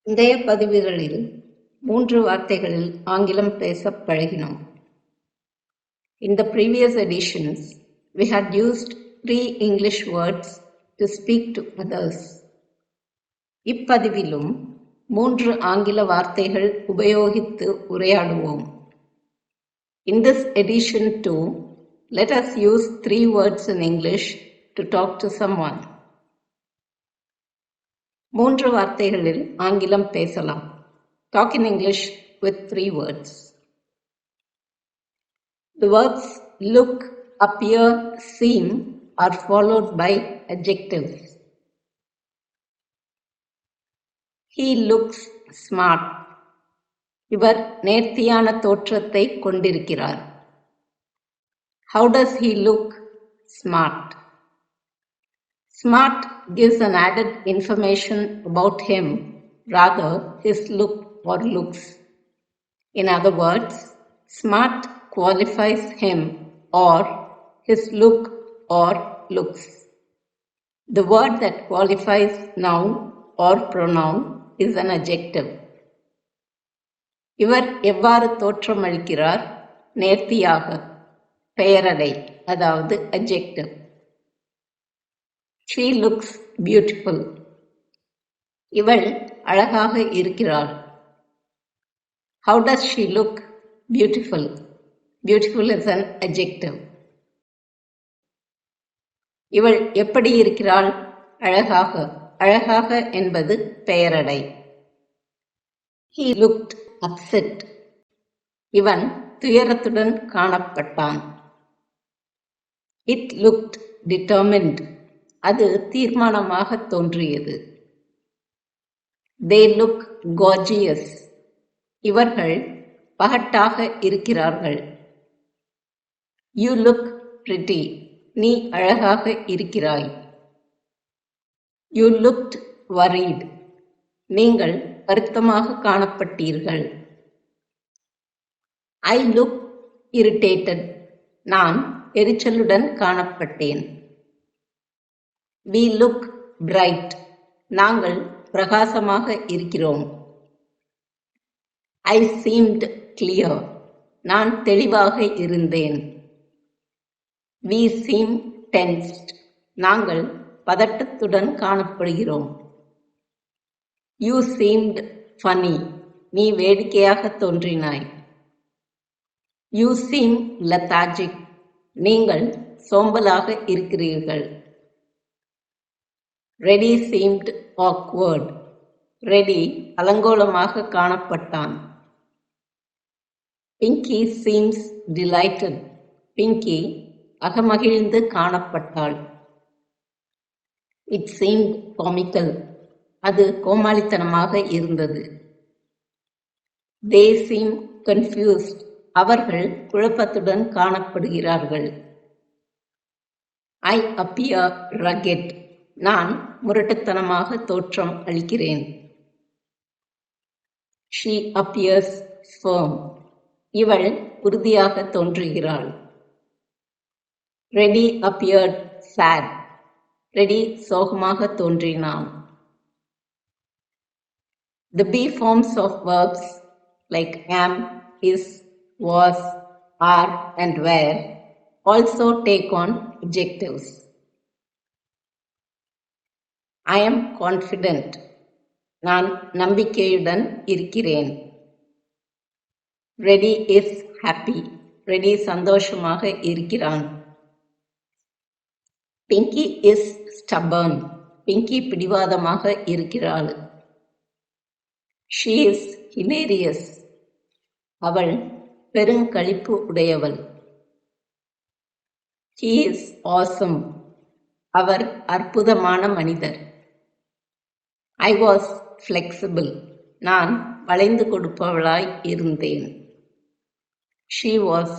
முந்தைய பதிவுகளில் 3 வார்த்தைகளில் ஆங்கிலம் பேசப் பழகினோம். In the previous editions, we had used 3 English words to speak to others. இப்பதிவிலும் 3 ஆங்கில வார்த்தைகள் உபயோகித்து உரையாடுவோம். In this edition too, let us use 3 words in English to talk to someone. 3 வார்த்தைகளில் ஆங்கிலம் பேசலாம். Talk in English with 3 words. The verbs look, appear, seem are followed by adjectives. He looks smart. இவர் நேர்த்தியான தோற்றத்தை கொண்டிருக்கிறார். How does he look? Smart. Smart gives an added information about him, rather his look or looks. In other words, smart qualifies him or his look or looks. The word that qualifies noun or pronoun is an adjective. இவர் எவ்வாறு தோற்றமளிக்கிறார்? நேர்த்தியாக, பெயரடை, அதாவது adjective. She looks beautiful. இவள் அழகாக இருக்கிறாள். How does she look? Beautiful. Beautiful is an adjective. இவள் எப்படி இருக்கிறாள்? அழகாக. அழகாக என்பது பெயரடை. He looked upset. இவன் துயரத்துடன் காணப்பட்டான். It looked determined. அது தீர்மானமாக தோன்றியது. They look gorgeous. இவர்கள் பகட்டாக இருக்கிறார்கள். You look pretty. நீ அழகாக இருக்கிறாய். You looked worried. நீங்கள் வருத்தமாக காணப்பட்டீர்கள். I look irritated. நான் எரிச்சலுடன் காணப்பட்டேன். We look bright. நாங்கள் பிரகாசமாக இருக்கிறோம். I seemed clear. நான் தெளிவாக இருந்தேன். We seem tensed. நாங்கள் பதட்டத்துடன் காணப்படுகிறோம். You seemed funny. நீ வேடிக்கையாக தோன்றினாய். You seem lethargic. நீங்கள் சோம்பலாக இருக்கிறீர்கள். Reddy seemed awkward. Reddy அலங்கோலமாக காணப்பட்டான். Pinky seems delighted. Pinky அகமகிழ்ந்து காணப்பட்டாள். It seemed comical. அது கோமாளித்தனமாக இருந்தது. They seem confused. அவர்கள் குழப்பத்துடன் காணப்படுகிறார்கள். I appear rugged. நான் முரட்டுத்தனமாக தோற்றம் அளிக்கிறேன். She appears firm. இவள் உறுதியாக தோன்றுகிறாள். Reddy appeared sad. Reddy சோகமாக தோன்றினான். The be forms of verbs like am, is, was, are and were also take on adjectives. I am confident. நான் நம்பிக்கையுடன் இருக்கிறேன். Reddy is happy. Reddy சந்தோஷமாக இருக்கிறான். Pinky is stubborn. Pinky பிடிவாதமாக இருக்கிறாள். She is hilarious. அவள் பெருங்களிப்பு உடையவள். He is awesome. அவர் அற்புதமான மனிதர். I was flexible. நான் வளைந்து கொடுப்பவளாய் இருந்தேன். She was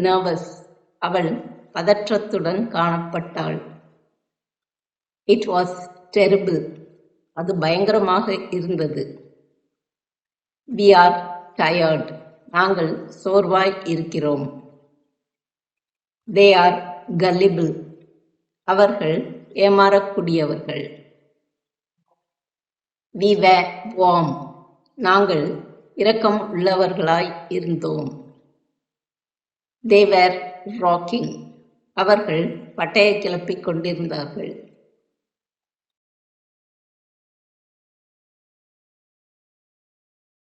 nervous. அவள் பதற்றத்துடன் காணப்பட்டாள். It was terrible. அது பயங்கரமாக இருந்தது. We are tired. நாங்கள் சோர்வாய் இருக்கிறோம். They are gullible. அவர்கள் ஏமாறக்கூடியவர்கள். We were warm. நாங்கள் இரக்கம் உள்ளவர்களாய் இருந்தோம். They were rocking. அவர்கள் பட்டையை கிளப்பிக் கொண்டிருந்தார்கள்.